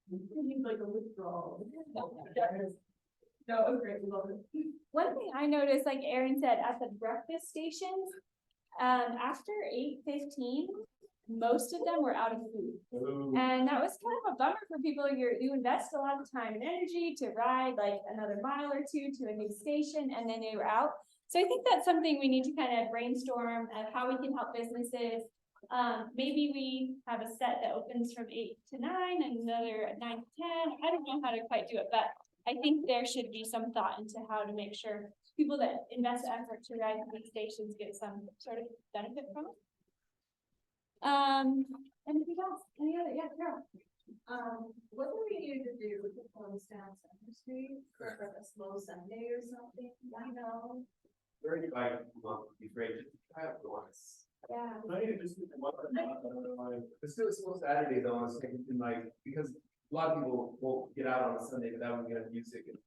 Seems like a withdrawal. No, it was great, we love it. One thing I noticed, like Erin said, at the breakfast stations, after 8:15, most of them were out of food. And that was kind of a bummer for people. You invest a lot of time and energy to ride like another mile or two to a new station, and then they were out. So I think that's something we need to kind of brainstorm of how we can help businesses. Maybe we have a set that opens from 8 to 9 and another at 9 to 10. I don't know how to quite do it, but I think there should be some thought into how to make sure people that invest effort to ride to these stations get some sort of benefit from it. Anything else? Any other? Yeah, girl. What do we need to do to close down Center Street for like a slow Sunday or something? I know. Very like be great to try out once. Yeah. Let's do a slow Saturday though, I was thinking like, because a lot of people won't get out on a Sunday without getting music and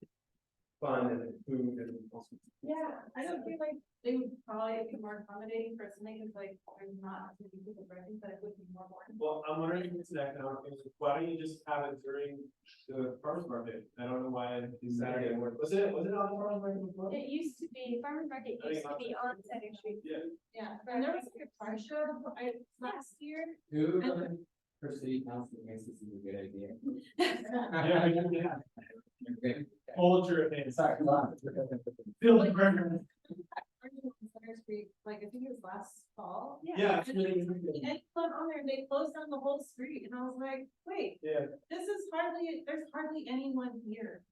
fun and food and also. Yeah, I don't feel like they would probably be more accommodating personally, because like there's not as many people driving, but it would be more boring. Well, I'm wondering if it's an economic thing. Why don't you just have it during the farmers market? I don't know why it's Saturday morning. Was it on the farmers market before? It used to be, farmers market used to be on Center Street. Yeah. Yeah, and there was like a car show last year. Who for city council thinks this is a good idea? Yeah. Hold your opinion. Sorry, come on. Feel the pressure. Center Street, like I think it was last fall. Yeah. And anyone on there, they closed down the whole street, and I was like, wait, Yeah. there's hardly anyone here.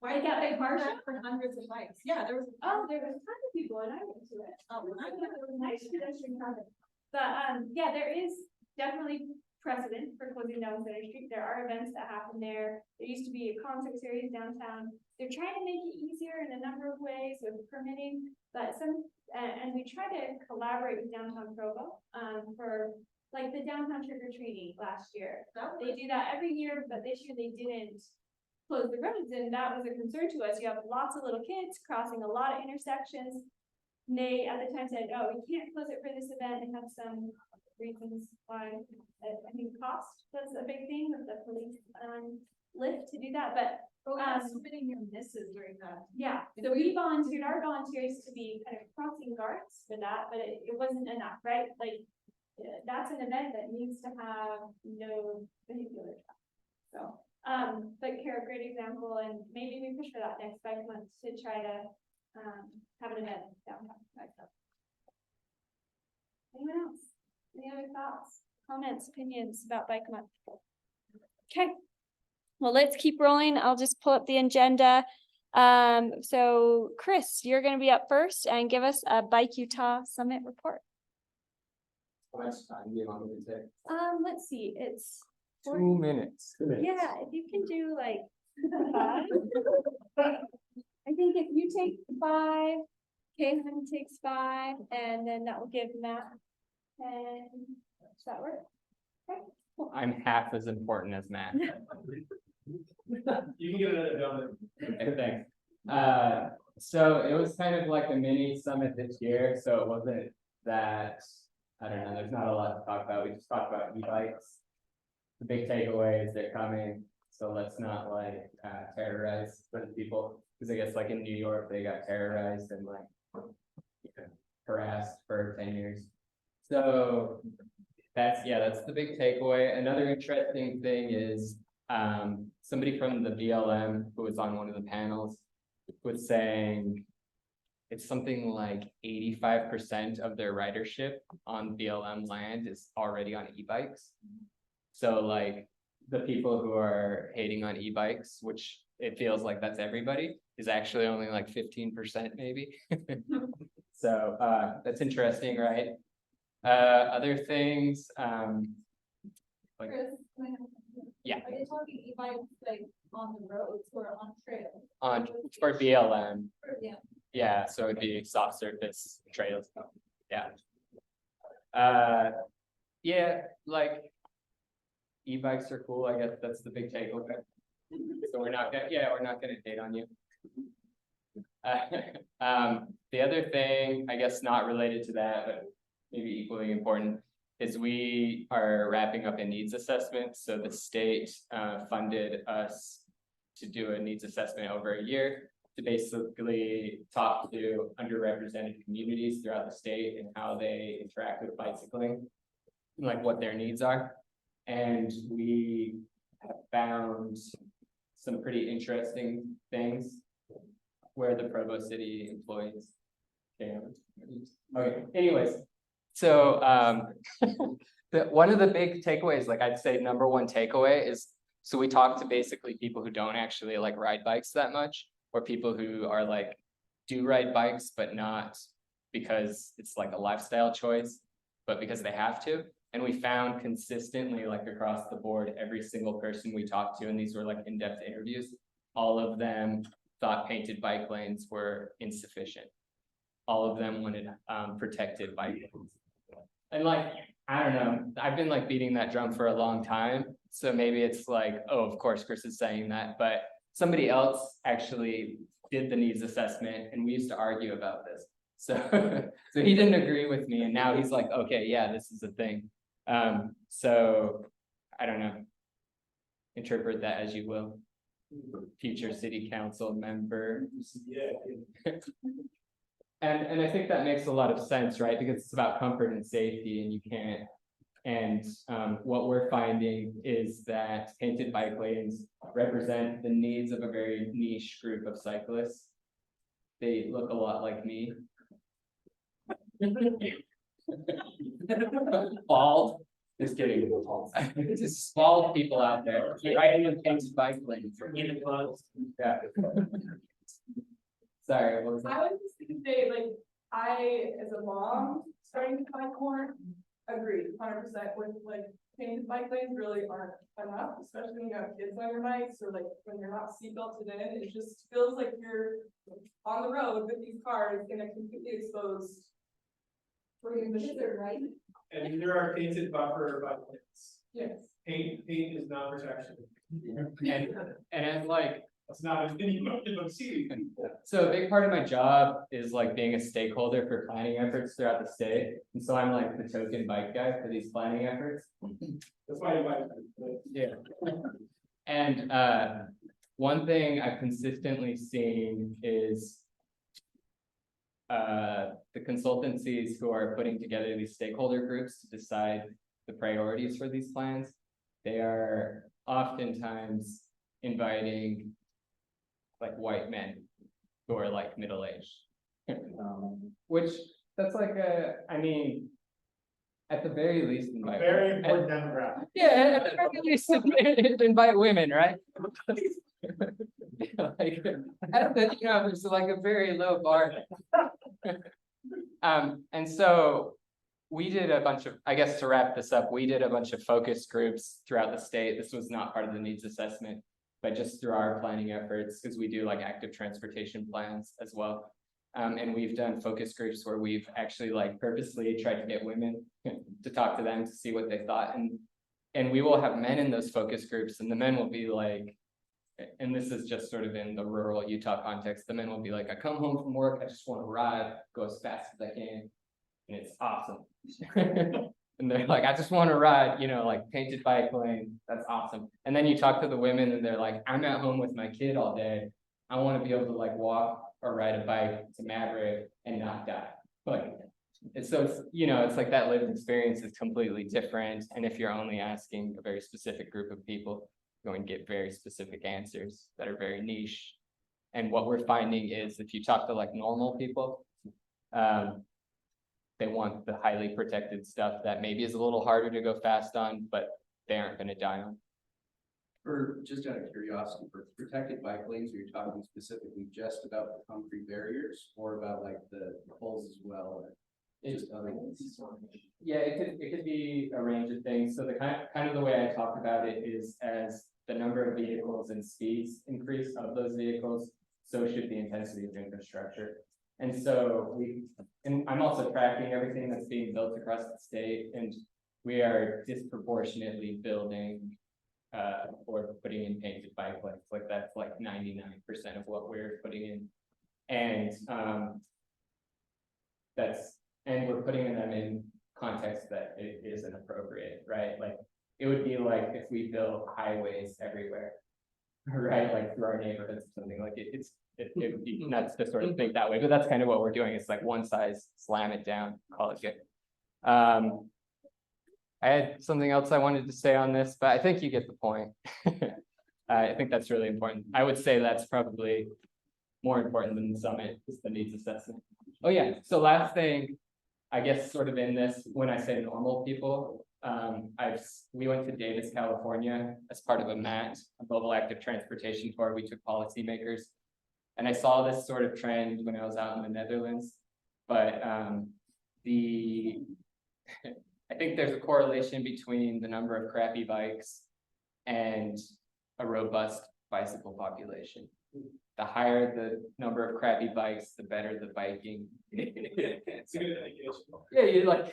They got their car show? For hundreds of bikes, yeah, there was. Oh, there was tons of people and I went to it. Oh, I thought it was nice pedestrian traffic. But, yeah, there is definitely precedent for closing down Center Street. There are events that happen there. There used to be a concert series downtown. They're trying to make it easier in a number of ways with permitting, but and we try to collaborate with downtown Provo, for like the downtown trick or treating last year. They do that every year, but this year they didn't close the roads, and that was a concern to us. You have lots of little kids crossing a lot of intersections. And they at the time said, oh, we can't close it for this event, and have some reasons why. I think cost was a big thing with the police lift to do that, but So many near misses during that. yeah, so we volunteered our volunteers to be kind of crossing guards for that, but it wasn't enough, right? Like that's an event that needs to have no vehicular traffic. So but Kara, great example, and maybe we push for that next bike month to try to have an event downtown. Anyone else? Any other thoughts, comments, opinions about bike month? Okay. Well, let's keep rolling. I'll just pull up the agenda. So Chris, you're going to be up first and give us a Bike Utah Summit report. How much time do you want me to take? Let's see, it's 2 minutes. yeah, if you can do like 5. I think if you take 5, Caitlin takes 5, and then that will give Matt 10. Does that work? Okay. Cool. I'm half as important as Matt. You can get another donut. Okay, thanks. So it was kind of like a mini summit this year, so it wasn't that, I don't know, there's not a lot to talk about. We just talked about e-bikes. The big takeaway is they're coming, so let's not like terrorize the people, because I guess like in New York, they got terrorized and like harassed for 10 years. So that's the big takeaway. Another interesting thing is somebody from the BLM who was on one of the panels was saying it's something like 85% of their ridership on BLM land is already on e-bikes. So like the people who are hating on e-bikes, which it feels like that's everybody, is actually only like 15% maybe. So that's interesting, right? Other things, like, Chris, yeah. Are they talking e-bikes like on the roads or on trails? For BLM, Yeah. yeah, so it'd be soft surface trails, yeah. Yeah, like e-bikes are cool, I guess that's the big takeaway. So we're not gonna hate on you. The other thing, I guess not related to that, but maybe equally important, is we are wrapping up a needs assessment, so the state funded us to do a needs assessment over a year to basically talk to underrepresented communities throughout the state and how they interact with bicycling, and like what their needs are. And we have found some pretty interesting things where the Provo City employees. Okay, anyways, so one of the big takeaways, like I'd say number one takeaway is, so we talk to basically people who don't actually like ride bikes that much, or people who are like, do ride bikes, but not because it's like a lifestyle choice, but because they have to. And we found consistently, like across the board, every single person we talked to, and these were like in-depth interviews, all of them thought painted bike lanes were insufficient. All of them wanted protected bike lanes. And like, I don't know, I've been like beating that drum for a long time. So maybe it's like, oh, of course Chris is saying that, but somebody else actually did the needs assessment and we used to argue about this. So, so he didn't agree with me and now he's like, okay, yeah, this is a thing. So I don't know, interpret that as you will. Future city council member. Yeah. And I think that makes a lot of sense, right? Because it's about comfort and safety and you can't. And what we're finding is that painted bike lanes represent the needs of a very niche group of cyclists. They look a lot like me. Bald. Just kidding. Just bald people out there. Riding in painted bike lanes. Yeah. Sorry, what was that? I was just gonna say, like, I, as a mom, starting to bike more, agree 100% with, like, painted bike lanes really aren't enough, especially when you have kids on your bikes, or like, when you're not seatbelted in, it just feels like you're on the road with these cars in a completely exposed. Right? And there are painted buffer bike lanes. Yes. Paint is not protection. And like, That's not a mini motion of see. so a big part of my job is like being a stakeholder for planning efforts throughout the state. And so I'm like the token bike guy for these planning efforts. That's why you like. Yeah. And one thing I've consistently seen is the consultancies who are putting together these stakeholder groups to decide the priorities for these plans. They are oftentimes inviting like white men who are like middle-aged. Which that's like I mean, at the very least invite. Very important demographic. Yeah, at the very least invite women, right? Like, at the, you know, it's like a very low bar. And so we did a bunch of, I guess to wrap this up, we did a bunch of focus groups throughout the state. This was not part of the needs assessment, but just through our planning efforts, because we do like active transportation plans as well. And we've done focus groups where we've actually like purposely tried to get women to talk to them to see what they thought. And we will have men in those focus groups and the men will be like, and this is just sort of in the rural Utah context, the men will be like, I come home from work, I just want to ride, go as fast as I can. And it's awesome. And they're like, I just want to ride, you know, like painted bike lane. That's awesome. And then you talk to the women and they're like, I'm at home with my kid all day. I want to be able to like walk or ride a bike to Maverick and not die. Like, it's so it's, you know, it's like that lived experience is completely different. And if you're only asking a very specific group of people, you're going to get very specific answers that are very niche. And what we're finding is if you talk to like normal people, they want the highly protected stuff that maybe is a little harder to go fast on, but they aren't going to die on. For just out of curiosity, for protected bike lanes, are you talking specifically just about the concrete barriers or about like the poles as well? Or just other ones? Yeah, it could be a range of things. So the kind of the way I talk about it is as the number of vehicles and speeds increase of those vehicles, so should the intensity of infrastructure. And so I'm also tracking everything that's being built across the state, and we are disproportionately building or putting in painted bike lanes. Like that's like 99% of what we're putting in. And we're putting them in context that it isn't appropriate, right? Like, it would be like if we built highways everywhere, right, like through our neighborhoods or something, like it would be nuts to sort of think that way, but that's kind of what we're doing. It's like one size, slam it down, call it good. I had something else I wanted to say on this, but I think you get the point. I think that's really important. I would say that's probably more important than the summit, is the needs assessment. Oh yeah, so last thing, I guess sort of in this, when I say normal people, we went to Davis, California as part of a MAT, a mobile active transportation tour. We took policymakers, and I saw this sort of trend when I was out in the Netherlands, but I think there's a correlation between the number of crappy bikes and a robust bicycle population. The higher the number of crappy bikes, the better the biking. It's a good indication. Yeah,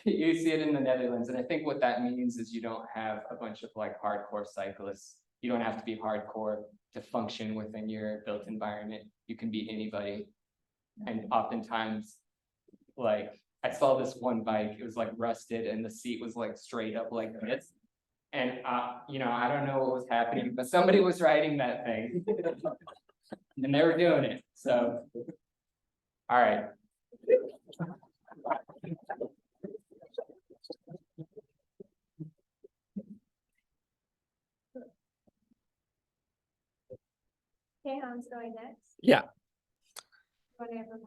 you see it in the Netherlands, and I think what that means is you don't have a bunch of like hardcore cyclists. You don't have to be hardcore to function within your built environment. You can be anybody, and oftentimes, like, I saw this one bike, it was like rusted and the seat was like straight up like this. And you know, I don't know what was happening, but somebody was riding that thing. And they were doing it, so. All right. Okay, Han's going next. Yeah. Whatever.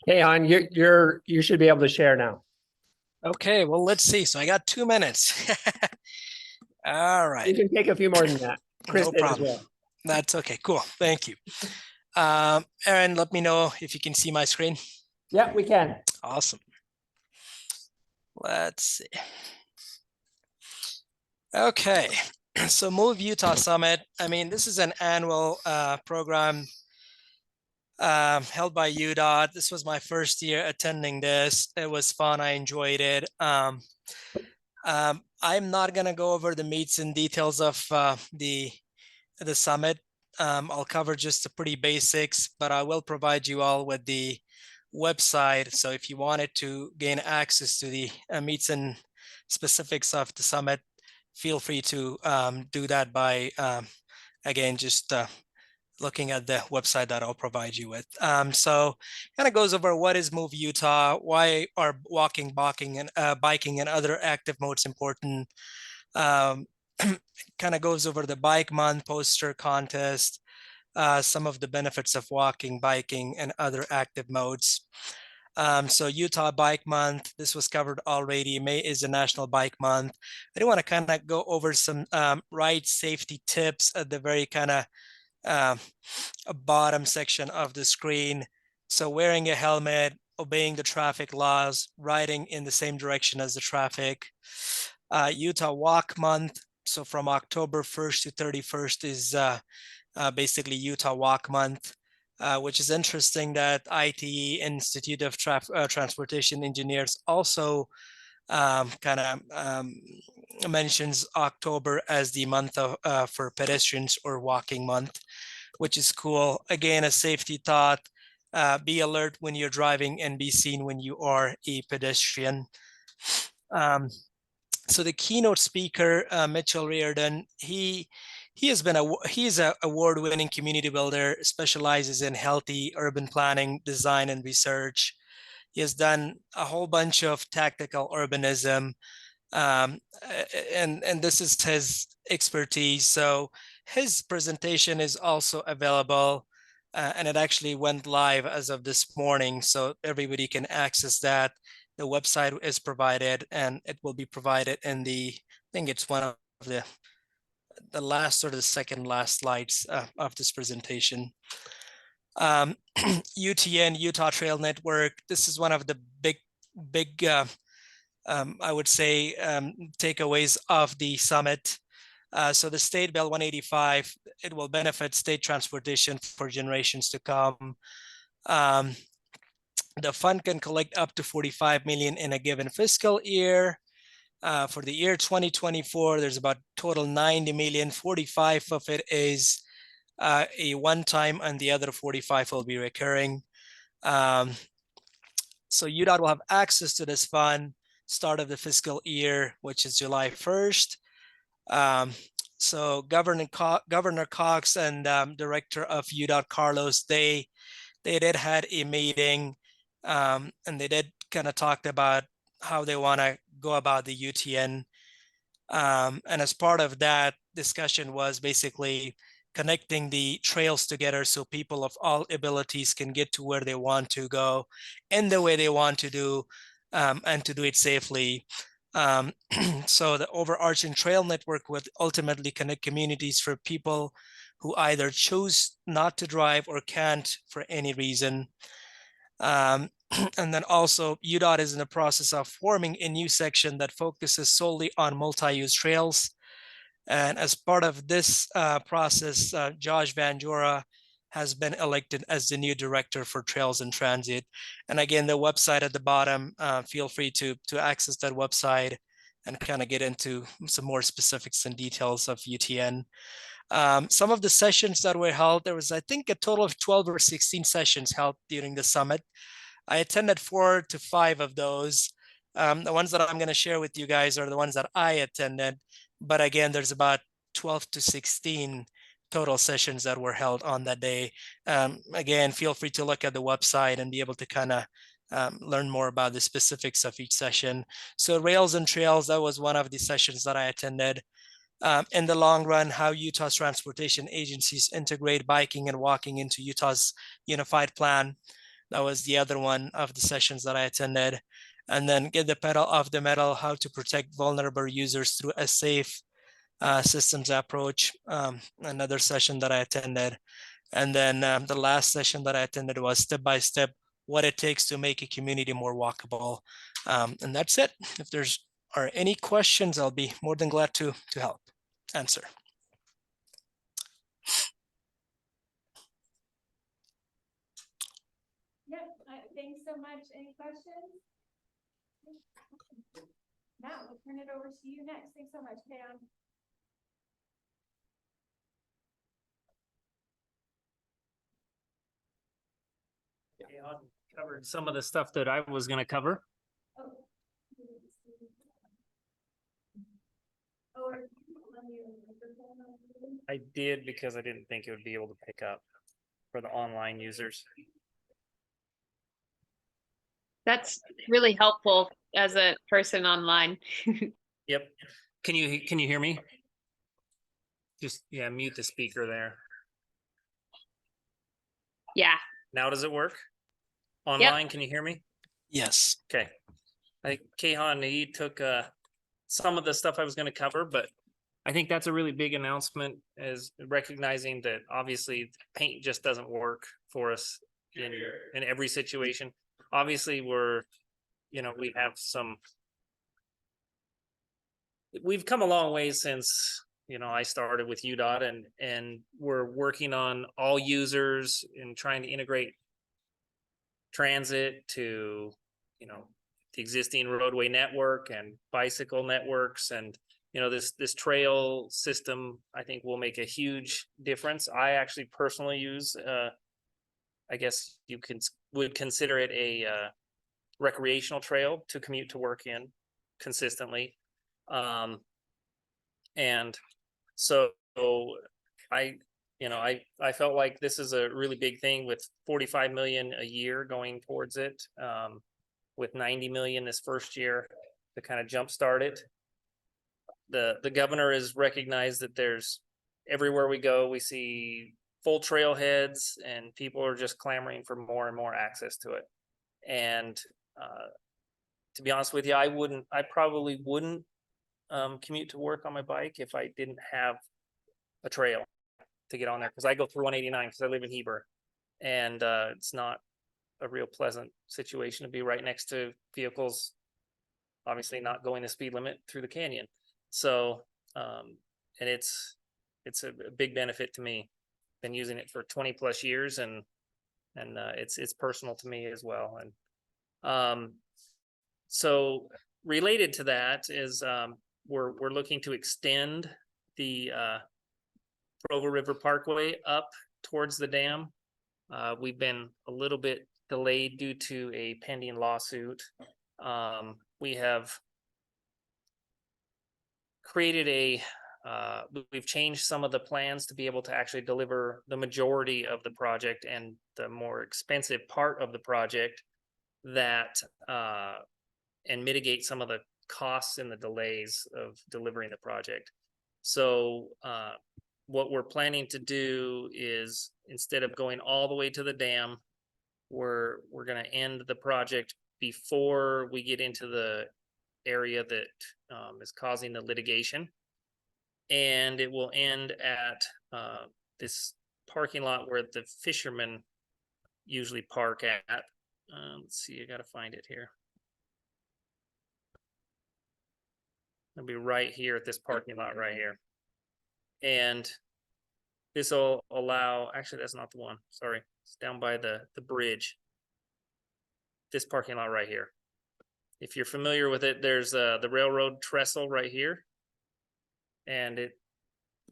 Hey, Han, you should be able to share now. Okay, well, let's see. So I got 2 minutes. All You right, can take a few more than that. Chris no did as problem. well. That's okay. Cool. Thank you. Aaron, let me know if you can see my screen. Yeah, we can. Awesome. Let's see. Okay, so Move Utah Summit. I mean, this is an annual program held by UDOT. This was my first year attending this. It was fun. I enjoyed it. I'm not gonna go over the meats and details of the summit. I'll cover just the pretty basics, but I will provide you all with the website. So if you wanted to gain access to the meats and specifics of the summit, feel free to do that by, again, just looking at the website that I'll provide you with. So kind of goes over what is Move Utah, why are walking, biking, and other active modes important. Kind of goes over the bike month poster contest, some of the benefits of walking, biking, and other active modes. So Utah Bike Month, this was covered already. May is the National Bike Month. I do want to kind of go over some ride safety tips at the very kind of bottom section of the screen. So wearing a helmet, obeying the traffic laws, riding in the same direction as the traffic. Utah Walk Month. So from October 1st to 31st is basically Utah Walk Month, which is interesting that ITE, Institute of Transportation Engineers, also kind of mentions October as the month of, for pedestrians or walking month, which is cool. Again, a safety thought, be alert when you're driving and be seen when you are a pedestrian. So the keynote speaker, Mitchell Reardon, he's an award-winning community builder, specializes in healthy urban planning, design, and research. He has done a whole bunch of tactical urbanism, and this is his expertise. So his presentation is also available, and it actually went live as of this morning, so everybody can access that. The website is provided, and it will be provided in the, I think it's one of the last or the second last slides of this presentation. UTN, Utah Trail Network. This is one of the big I would say, takeaways of the summit. So the State Bill 185, it will benefit state transportation for generations to come. The fund can collect up to 45 million in a given fiscal year. For the year 2024, there's about total 90 million. 45 of it is a one-time, and the other 45 will be recurring. So UDOT will have access to this fund. start of the fiscal year, which is July 1st. So Governor Cox and Director of UDOT Carlos, they did had a meeting, and they did kind of talked about how they want to go about the UTN. And as part of that discussion was basically connecting the trails together so people of all abilities can get to where they want to go in the way they want to do, and to do it safely. So the overarching trail network would ultimately connect communities for people who either choose not to drive or can't for any reason. And then also UDOT is in the process of forming a new section that focuses solely on multi-use trails. And as part of this process, Josh Van Jora has been elected as the new director for Trails and Transit. And again, the website at the bottom, feel free to access that website and kind of get into some more specifics and details of UTN. Some of the sessions that were held, there was, I think, a total of 12 or 16 sessions held during the summit. I attended 4 to 5 of those. The ones that I'm going to share with you guys are the ones that I attended. But again, there's about 12 to 16 total sessions that were held on that day. Again, feel free to look at the website and be able to kind of learn more about the specifics of each session. So Rails and Trails, that was one of the sessions that I attended. In the long run, how Utah's transportation agencies integrate biking and walking into Utah's unified plan. That was the other one of the sessions that I attended. And then Get the Pedal Off the Metal, how to protect vulnerable users through a safe systems approach. Another session that I attended. And then the last session that I attended was Step by Step, what it takes to make a community more walkable. And that's it. If there's are any questions, I'll be more than glad to help answer. Yep, thanks so much. Any questions? Matt, we'll turn it over to you next. Thanks so much, Pam. Yeah, I covered some of the stuff that I was going to cover. I did because I didn't think it would be able to pick up for the online users. That's really helpful as a person online. Yep. Can you hear me? Just mute the speaker there. Yeah. Now does it work? Online, yep. Can you hear me? Yes. Okay. I think Kehan, he took some of the stuff I was going to cover, but I think that's a really big announcement, as recognizing that obviously paint just doesn't work for us in every situation. Obviously we've come a long way since, I started with UDOT, and we're working on all users and trying to integrate transit to, the existing roadway network and bicycle networks, and this trail system, I think, will make a huge difference. I actually personally use, I guess you would consider it a recreational trail to commute to work in consistently. And so I felt like this is a really big thing with 45 million a year going towards it, with 90 million this first year to kind of jumpstart it. The governor has recognized that there's, everywhere we go, we see full trailheads and people are just clamoring for more and more access to it. And to be honest with you, I probably wouldn't commute to work on my bike if I didn't have a trail to get on there, because I go through 189 because I live in Heber, and it's not a real pleasant situation to be right next to vehicles obviously not going the speed limit through the canyon. So and it's a big benefit to me. Been using it for 20 plus years, and it's personal to me as well. And so related to that is we're looking to extend the Provo River Parkway up towards the dam. We've been a little bit delayed due to a pending lawsuit. we have created we've changed some of the plans to be able to actually deliver the majority of the project and the more expensive part of the project that, and mitigate some of the costs and the delays of delivering the project. So, what we're planning to do is, instead of going all the way to the dam, we're gonna end the project before we get into the area that is causing the litigation. And it will end at this parking lot where the fishermen usually park at. Let's see, I gotta find it here. It'll be right here at this parking lot right here. And this will allow, actually, that's not the one, sorry. It's down by the bridge. This parking lot right here. If you're familiar with it, there's the railroad trestle right here. And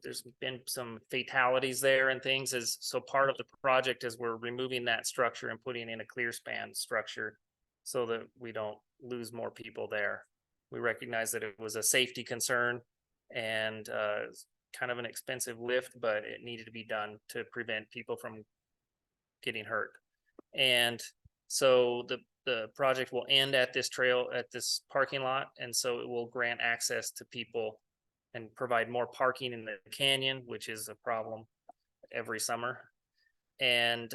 there's been some fatalities there and things, so part of the project is we're removing that structure and putting in a clear span structure so that we don't lose more people there. We recognize that it was a safety concern and kind of an expensive lift, but it needed to be done to prevent people from getting hurt. And so the project will end at this parking lot, and so it will grant access to people and provide more parking in the canyon, which is a problem every summer. And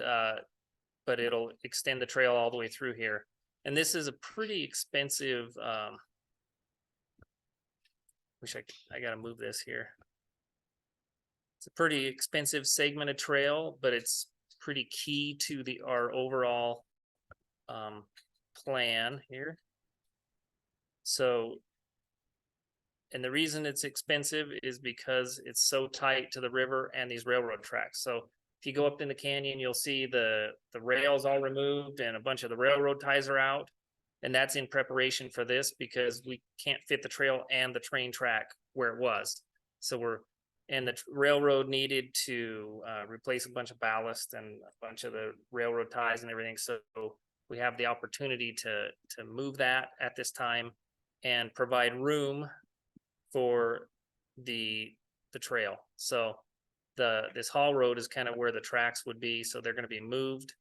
but it'll extend the trail all the way through here. And this is a pretty expensive, I gotta move this here. It's a pretty expensive segment of trail, but it's pretty key to our overall plan here. So, and the reason it's expensive is because it's so tight to the river and these railroad tracks. So if you go up in the canyon, you'll see the rails all removed and a bunch of the railroad ties are out. And that's in preparation for this because we can't fit the trail and the train track where it was. So and the railroad needed to replace a bunch of ballast and a bunch of the railroad ties and everything. So we have the opportunity to move that at this time and provide room for the trail. So this haul road is kind of where the tracks would be. So they're going to be moved,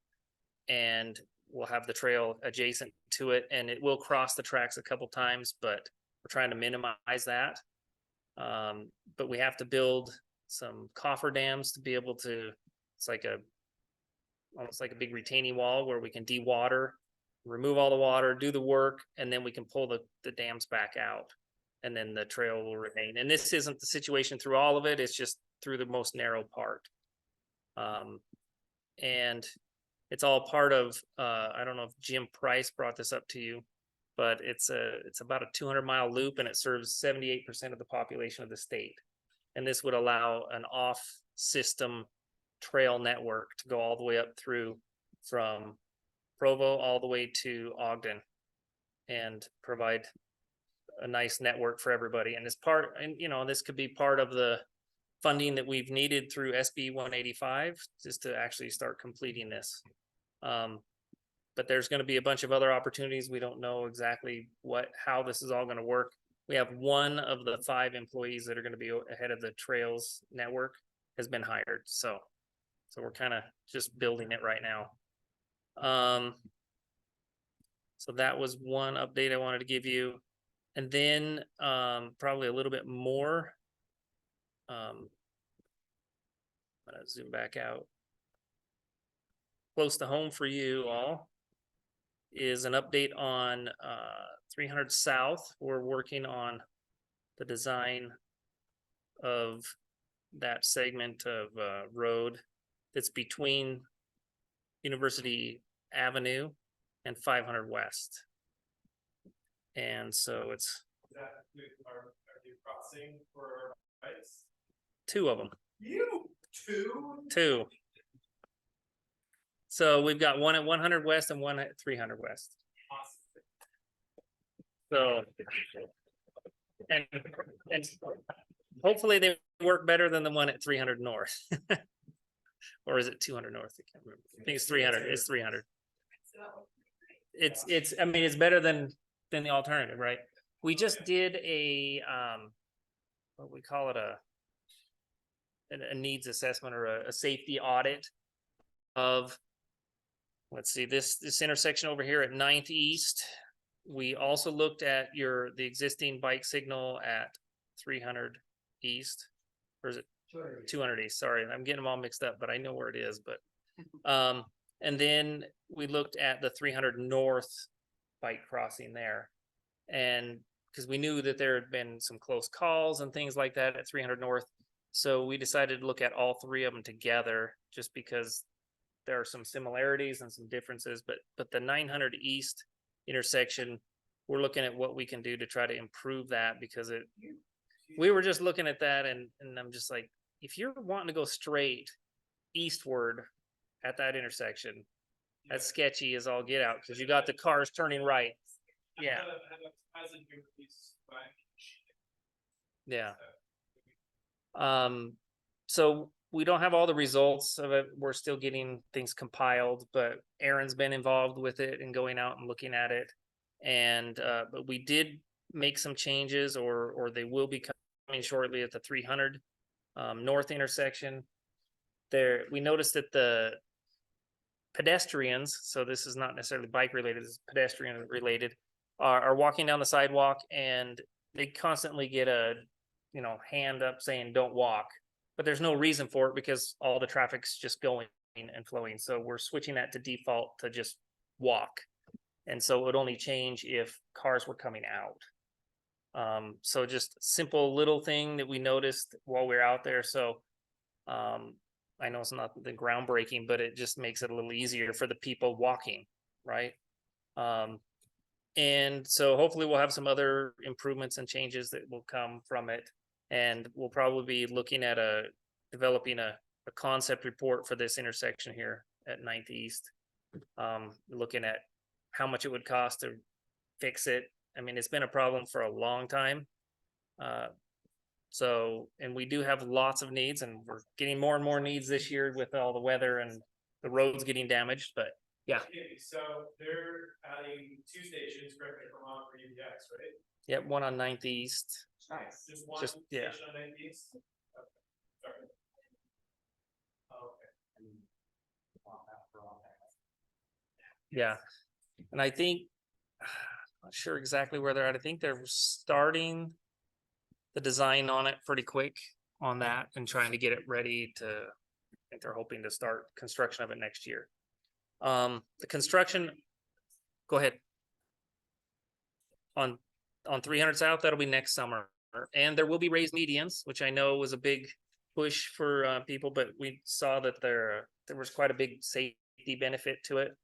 and we'll have the trail adjacent to it, and it will cross the tracks a couple times, but we're trying to minimize that. But we have to build some coffer dams to be able to, it's like almost like a big retaining wall where we can dewater, remove all the water, do the work, and then we can pull the dams back out, and then the trail will remain. And this isn't the situation through all of it, it's just through the most narrow part. And it's all part of, I don't know if Jim Price brought this up to you, but it's about a 200-mile loop, and it serves 78% of the population of the state. And this would allow an off-system trail network to go all the way up through from Provo all the way to Ogden and provide a nice network for everybody. And this could be part of the funding that we've needed through SB 185 just to actually start completing this. But there's going to be a bunch of other opportunities. We don't know exactly how this is all going to work. We have one of the 5 employees that are going to be ahead of the trails network has been hired. So we're kind of just building it right now. So that was one update I wanted to give you. And then probably a little bit more. I'm gonna zoom back out. Close to home for you all is an update on 300 South. We're working on the design of that segment of road that's between University Avenue and 500 West. And so it's Are you crossing for bikes? 2 of them. You two? 2. So we've got one at 100 West and one at 300 West. So, and hopefully they work better than the one at 300 North. Or is it 200 North? I can't remember. I think it's 300. It's 300. I mean, it's better than than the alternative, right? We just did a, what we call it, a needs assessment or a safety audit of, let's see, this intersection over here at 9th East. We also looked at the existing bike signal at 300 East, or is it 200 East? Sorry, I'm getting them all mixed up, but I know where it is, but, and then we looked at the 300 North bike crossing there. And because we knew that there had been some close calls and things like that at 300 North. So we decided to look at all three of them together just because there are some similarities and some differences, but the 900 East intersection, we're looking at what we can do to try to improve that, because we were just looking at that and I'm just like, if you're wanting to go straight eastward at that intersection, that's sketchy as all get out, because you got the cars turning right. Yeah. Yeah. So we don't have all the results of it. We're still getting things compiled, but Aaron's been involved with it and going out and looking at it. And, but we did make some changes, or they will be coming shortly at the 300 North intersection. There, we noticed that the pedestrians, so this is not necessarily bike related, this is pedestrian related, are walking down the sidewalk, and they constantly get a, hand up saying don't walk, but there's no reason for it because all the traffic's just going and flowing. So we're switching that to default to just walk. And so it would only change if cars were coming out. So just a simple little thing that we noticed while we were out there. So I know it's not the groundbreaking, but it just makes it a little easier for the people walking, right? And so hopefully we'll have some other improvements and changes that will come from it. And we'll probably be looking at developing a concept report for this intersection here at 9th East. Looking at how much it would cost to fix it. I mean, it's been a problem for a long time. So, and we do have lots of needs, and we're getting more and more needs this year with all the weather and the roads getting damaged, but yeah. So they're adding 2 stations, correct me if I'm wrong, for UPX, right? Yep, one on 9th East. Nice. Just one Just, yeah. station on 9th East? Okay. Sorry. Okay. Yeah. And I think, I'm not sure exactly where they're at. I think they're starting the design on it pretty quick on that and trying to get it ready to, I think they're hoping to start construction of it next year. The construction, go ahead. On 300 South, that'll be next summer. And there will be raised medians, which I know was a big push for people, but we saw that there was quite a big safety benefit to it.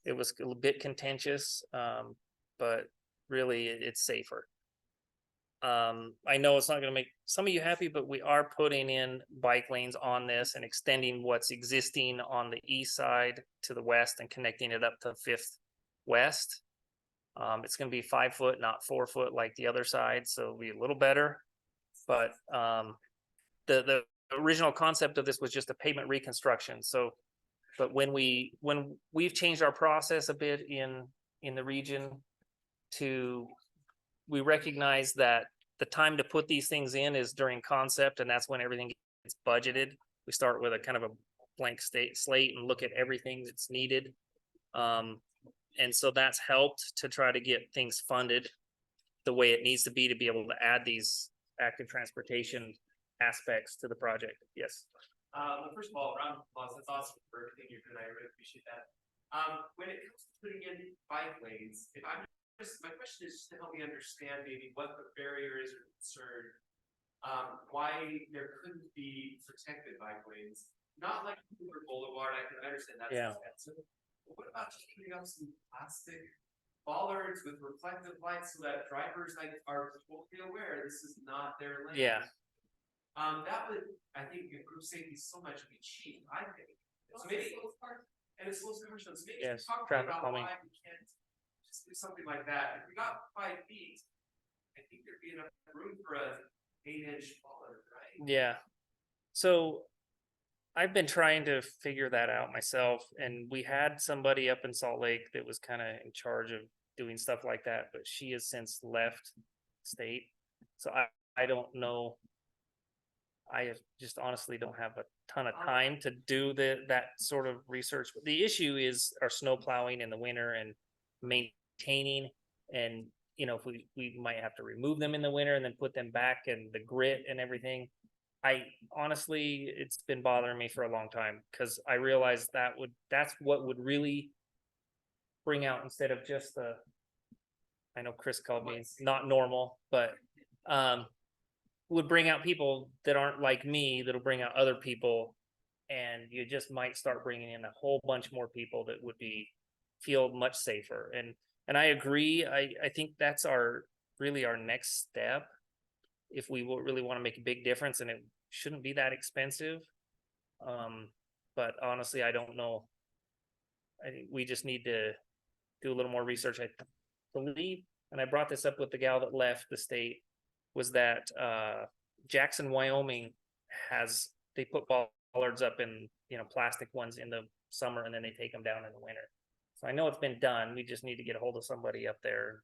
It was a bit contentious, but really it's safer. I know it's not going to make some of you happy, but we are putting in bike lanes on this and extending what's existing on the east side to the west and connecting it up to 5th West. It's going to be 5 foot, not 4 foot like the other side, so it'll be a little better. But the original concept of this was just a pavement reconstruction. So, but when we've changed our process a bit in the region, we recognize that the time to put these things in is during concept, and that's when everything gets budgeted. We start with a kind of a blank slate and look at everything that's needed. And so that's helped to try to get things funded the way it needs to be able to add these active transportation aspects to the project. Yes. First of all, round of applause. That's awesome for everything you're doing. I really appreciate that. When it comes to putting in bike lanes, my question is just to help me understand maybe what the barriers are concerned, why there couldn't be protected bike lanes, not like Cooper Boulevard. I can understand that's expensive. But what about just putting up some plastic bollards with reflective lights so that drivers are totally aware this is not their lane? Yeah. That would, I think, improve safety so much. It'd be cheap, I think. So maybe, and it slows cars down. So maybe talk about why we can't just do something like that. If we got 5 feet, I think there'd be enough room for a 8-inch bollard, right? Yeah. So I've been trying to figure that out myself, and we had somebody up in Salt Lake that was kind of in charge of doing stuff like that, but she has since left state. So I don't know. I just honestly don't have a ton of time to do that sort of research. But the issue is our snow plowing in the winter and maintaining, and you know, if we might have to remove them in the winter and then put them back, and the grit and everything. I honestly, it's been bothering me for a long time, because I realized that's what would really bring out, instead of just the, I know Chris called me not normal, but would bring out people that aren't like me, that'll bring out other people, and you just might start bringing in a whole bunch more people that would feel much safer. And I agree. I think that's really our next step, if we will really want to make a big difference, and it shouldn't be that expensive. But honestly, I don't know. I think we just need to do a little more research. I believe, and I brought this up with the gal that left the state, was that Jackson, Wyoming they put bollards up in, plastic ones in the summer, and then they take them down in the winter. So I know it's been done. We just need to get a hold of somebody up there.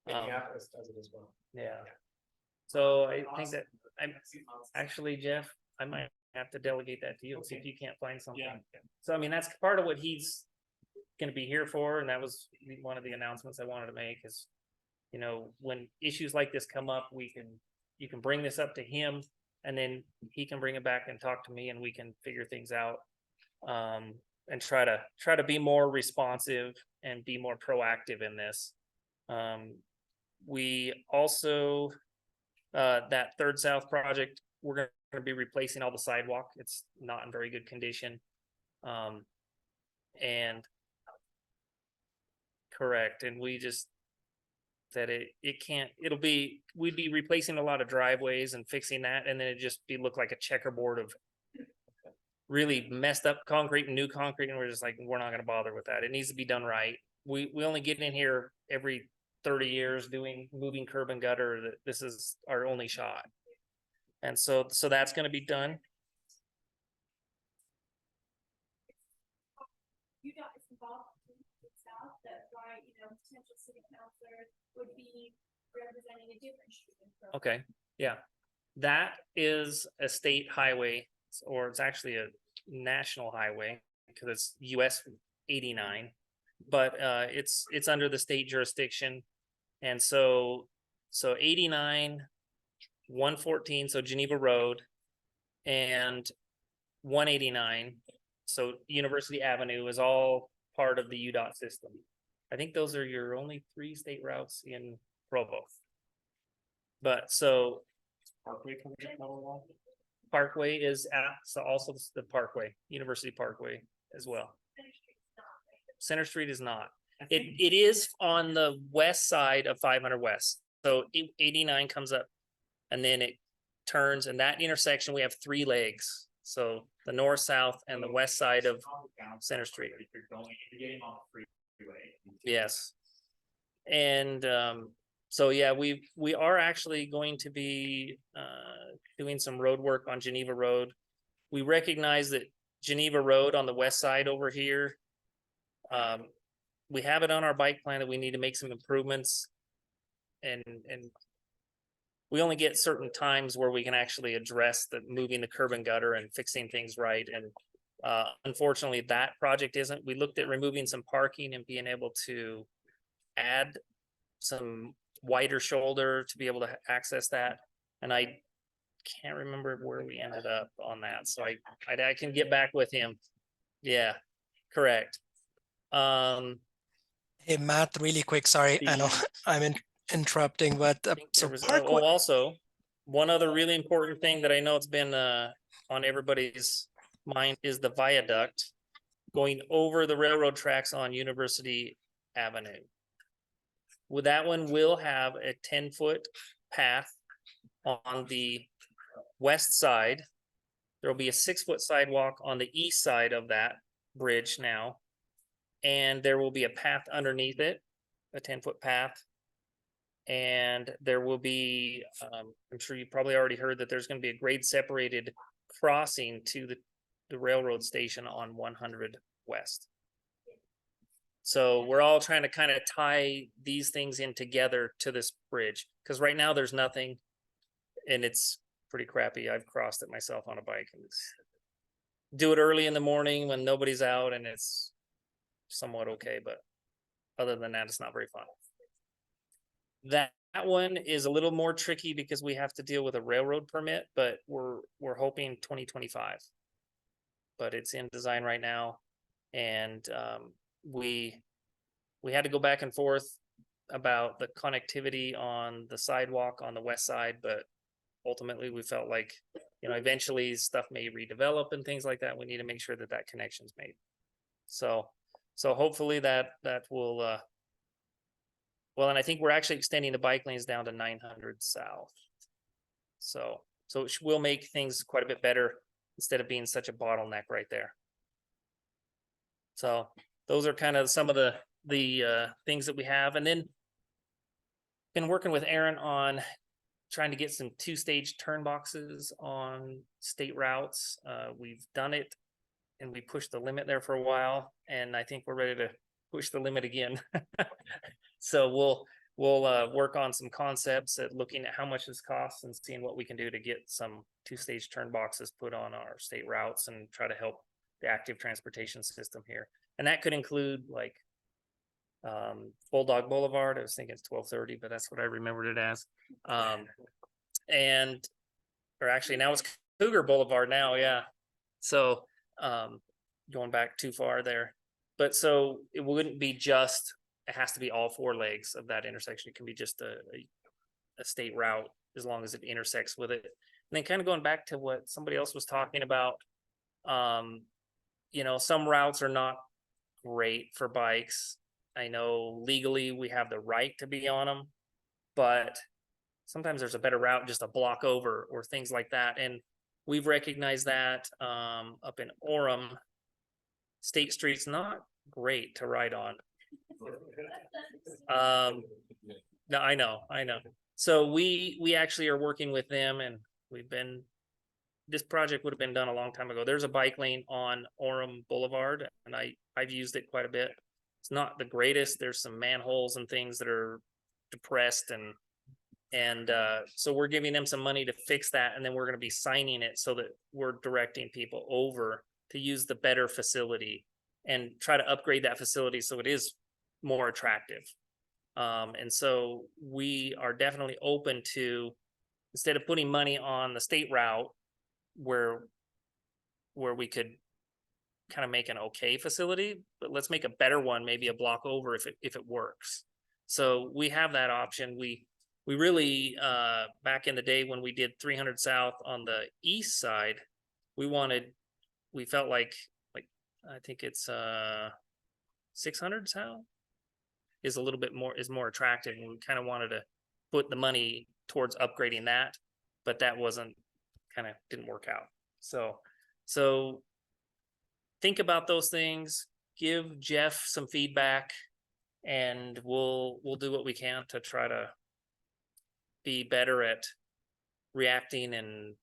Minneapolis does it as well. Yeah. So I think that I'm actually, Jeff, I might have to delegate that to you and see if you can't find something. So I mean, that's part of what he's going to be here for, and that was one of the announcements I wanted to make is, when issues like this come up, you can bring this up to him, and then he can bring it back and talk to me, and we can figure things out, and try to be more responsive and be more proactive in this. We also, that Third South project, we're going to be replacing all the sidewalk. It's not in very good condition. And correct. And we just, that we'd be replacing a lot of driveways and fixing that. And then it just look like a checkerboard of really messed up concrete and new concrete. And we're just like, we're not going to bother with that. It needs to be done right. We only get in here every 30 years moving curb and gutter. That this is our only shot. And so that's going to be done. You guys involved in South, that why, potential city councilor would be representing a different street. Okay, yeah. That is a state highway, or it's actually a national highway because it's US 89, but it's under the state jurisdiction. And so 89, 114, so Geneva Road, and 189, so University Avenue, is all part of the UDOT system. I think those are your only 3 state routes in Provo. But so Parkway is also the Parkway, University Parkway as well. Center Street is not. It is on the west side of 500 West. So 89 comes up, and then it turns, and that intersection we have 3 legs. So the north, south, and the west side of Center Street. Yes. And so yeah, we are actually going to be doing some road work on Geneva Road. We recognize that Geneva Road on the west side over here, we have it on our bike plan that we need to make some improvements, and we only get certain times where we can actually address moving the curb and gutter and fixing things right. And unfortunately, that project isn't. We looked at removing some parking and being able to add some wider shoulder to be able to access that. And I can't remember where we ended up on that. So I can get back with him. Yeah, correct. Hey, Matt, really quick. Sorry, I know I'm interrupting, but so Parkway. Also, one other really important thing that I know it's been on everybody's mind is the viaduct going over the railroad tracks on University Avenue. Well, that one will have a 10-foot path on the west side. There will be a 6-foot sidewalk on the east side of that bridge now. And there will be a path underneath it, a 10-foot path. And there will be, I'm sure you probably already heard that there's going to be a grade separated crossing to the railroad station on 100 West. So we're all trying to kind of tie these things in together to this bridge, because right now there's nothing. And it's pretty crappy. I've crossed it myself on a bike, and it's do it early in the morning when nobody's out, and it's somewhat okay, but other than that, it's not very fun. That one is a little more tricky because we have to deal with a railroad permit, but we're hoping 2025. But it's in design right now, and we had to go back and forth about the connectivity on the sidewalk on the west side, but ultimately we felt like, you know, eventually stuff may redevelop and things like that. We need to make sure that that connection's made. So hopefully that will well, and I think we're actually extending the bike lanes down to 900 south. So it will make things quite a bit better instead of being such a bottleneck right there. So those are kind of some of the things that we have. And then been working with Aaron on trying to get some 2-stage turn boxes on state routes. We've done it and we pushed the limit there for a while, and I think we're ready to push the limit again. So we'll work on some concepts at looking at how much this costs and seeing what we can do to get some 2-stage turn boxes put on our state routes and try to help the active transportation system here. And that could include like Bulldog Boulevard. I was thinking it's 1230, but that's what I remembered it as. And or actually now it's Cougar Boulevard now, yeah. So going back too far there. But so it wouldn't be just, it has to be all 4 legs of that intersection. It can be just a state route as long as it intersects with it. And then kind of going back to what somebody else was talking about, you know, some routes are not great for bikes. I know legally we have the right to be on them, but sometimes there's a better route just a block over or things like that. And we've recognized that up in Orem, State Street's not great to ride on. No, I know. So we actually are working with them, and this project would have been done a long time ago. There's a bike lane on Orem Boulevard, and I've used it quite a bit. It's not the greatest. There's some manholes and things that are depressed, and so we're giving them some money to fix that, and then we're going to be signing it so that we're directing people over to use the better facility and try to upgrade that facility so it is more attractive. And so we are definitely open to, instead of putting money on the state route where we could kind of make an okay facility, but let's make a better one, maybe a block over if it works. So we have that option. We really back in the day when we did 300 South on the east side, we felt like I think it's 600 South is a little bit more attractive, and we kind of wanted to put the money towards upgrading that, but that didn't work out. So think about those things, give Jeff some feedback, and we'll do what we can to try to be better at reacting and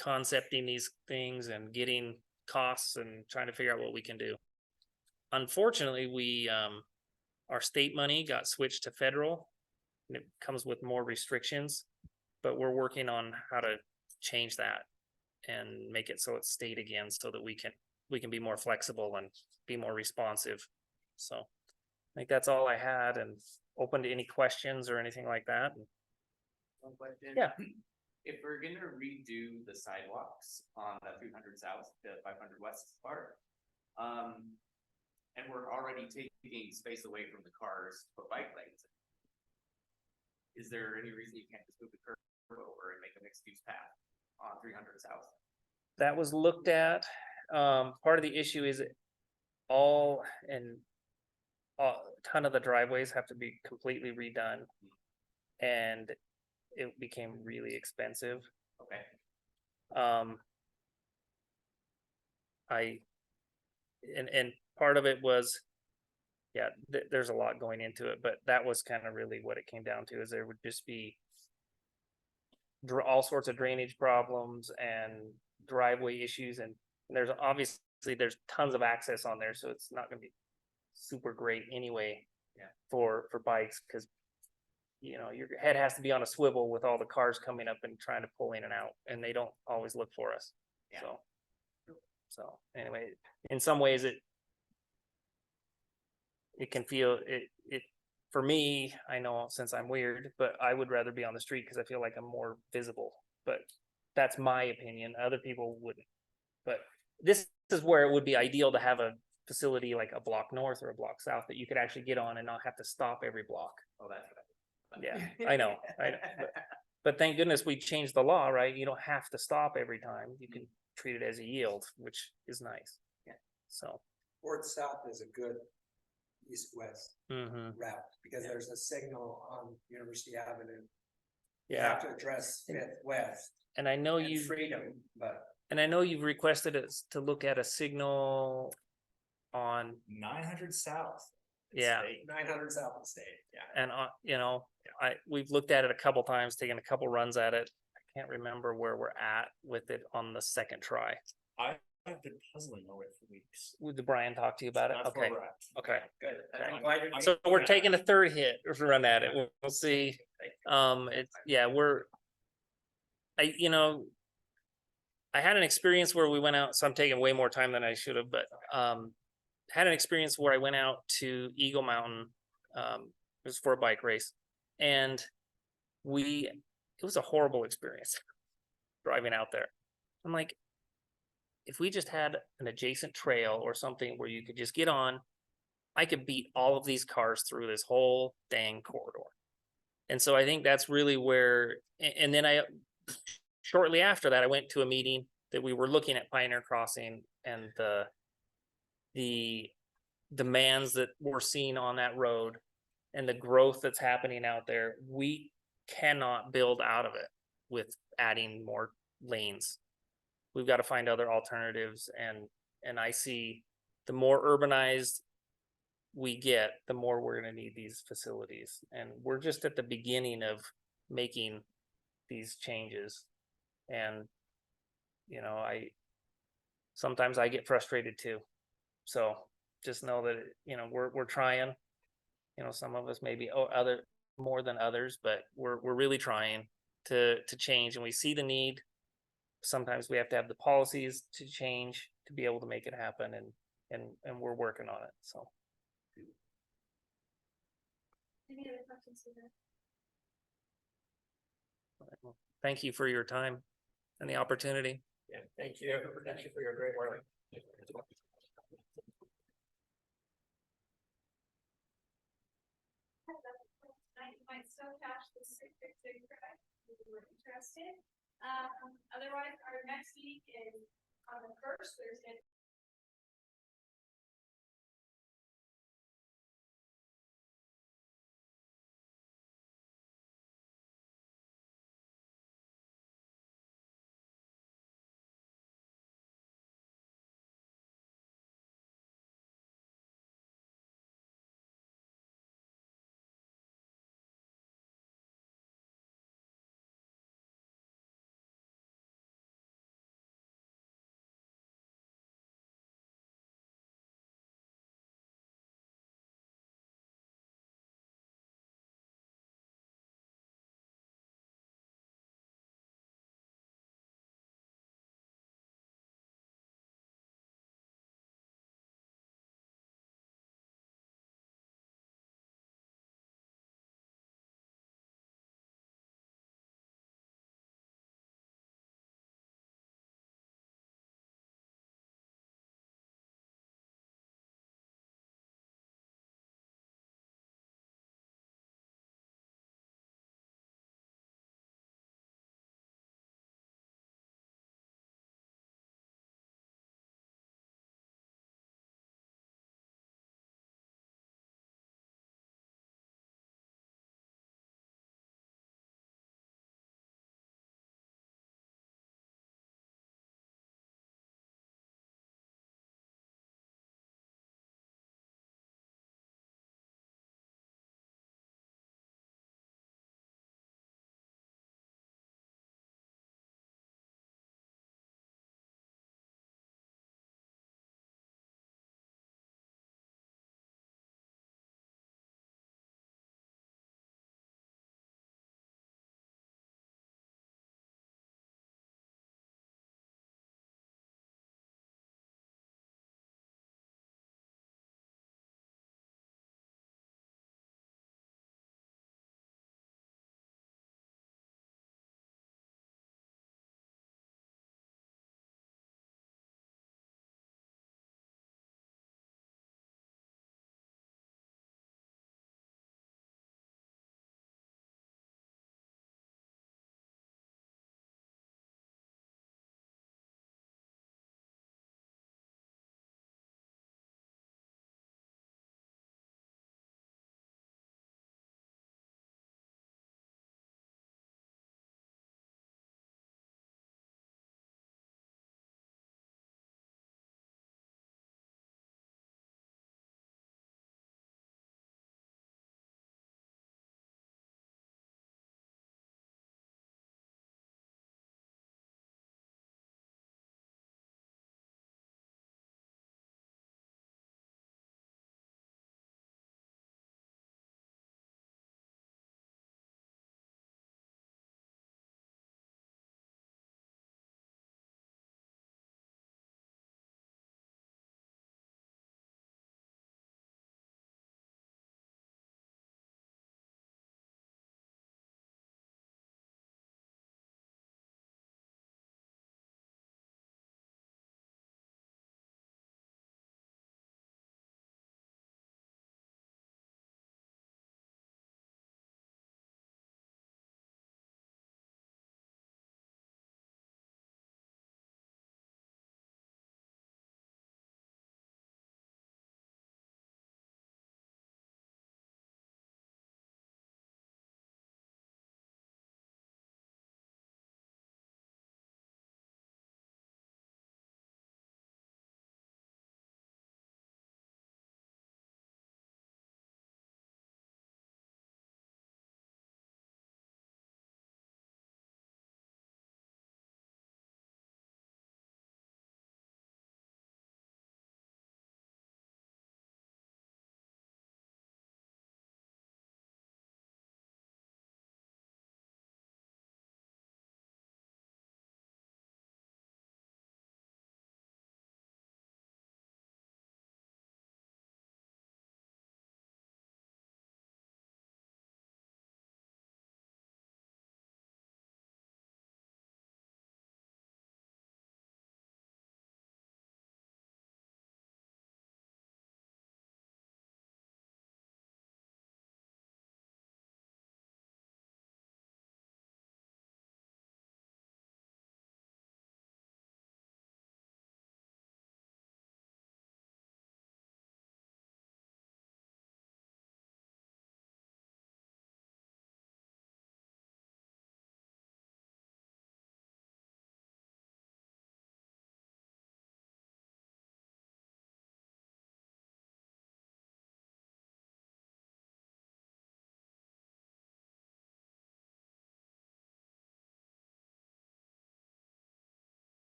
concepting these things and getting costs and trying to figure out what we can do. Unfortunately, our state money got switched to federal, and it comes with more restrictions, but we're working on how to change that and make it so it's state again, so that we can be more flexible and be more responsive. So I think that's all I had, and open to any questions or anything like that. One question. Yeah. If we're gonna redo the sidewalks on the 300 South to 500 West part, and we're already taking space away from the cars for bike lanes, is there any reason you can't just move the curb over and make a mixed-use path on 300 South? That was looked at. Part of the issue is a ton of the driveways have to be completely redone, and it became really expensive. Okay. And part of it was, yeah, there's a lot going into it, but that was kind of really what it came down to, is there would just be all sorts of drainage problems and driveway issues, and there's obviously tons of access on there, so it's not going to be super great anyway. Yeah. For bikes, because you know, your head has to be on a swivel with all the cars coming up and trying to pull in and out, and they don't always look for us. Yeah. So anyway, in some ways it can feel it for me, I know since I'm weird, but I would rather be on the street because I feel like I'm more visible. But that's my opinion. Other people wouldn't. But this is where it would be ideal to have a facility like a block north or a block south that you could actually get on and not have to stop every block. Oh, that's what Yeah, I know. But thank goodness we changed the law, right? You don't have to stop every time. You can treat it as a yield, which is nice. Yeah. So. North south is a good east-west Mm-hmm. route because there's a signal on University Avenue. You Yeah. have to address Fifth West And I know and you. Freedom, but And I know you've requested us to look at a signal on. 900 south. Yeah. 900 south of the state, yeah. And you know, we've looked at it a couple times, taken a couple runs at it. I can't remember where we're at with it on the second try. I've been puzzling over it for weeks. Did Brian talk to you about it? That's where Okay, we're at. okay. Good. Okay. I'm glad you're- So we're taking a third hit run at it. We'll see. Yeah, I had an experience where we went out, so I'm taking way more time than I should have, but had an experience where I went out to Eagle Mountain. It was for a bike race, and it was a horrible experience driving out there. I'm like, if we just had an adjacent trail or something where you could just get on, I could beat all of these cars through this whole dang corridor. And so I think that's really where, and then shortly after that, I went to a meeting that we were looking at Pioneer Crossing and the demands that we're seeing on that road and the growth that's happening out there. We cannot build out of it with adding more lanes. We've got to find other alternatives, and I see the more urbanized we get, the more we're going to need these facilities. And we're just at the beginning of making these changes. And, you know, sometimes I get frustrated too. So just know that, you know, we're trying, you know, some of us maybe more than others, but we're really trying to change, and we see the need. Sometimes we have to have the policies to change to be able to make it happen, and we're working on it. So. Any other questions? Thank you for your time and the opportunity. Yeah, thank you. Thank you for your great work. You might still catch the 666 track if you were interested. Otherwise, our next meeting is on the first Thursday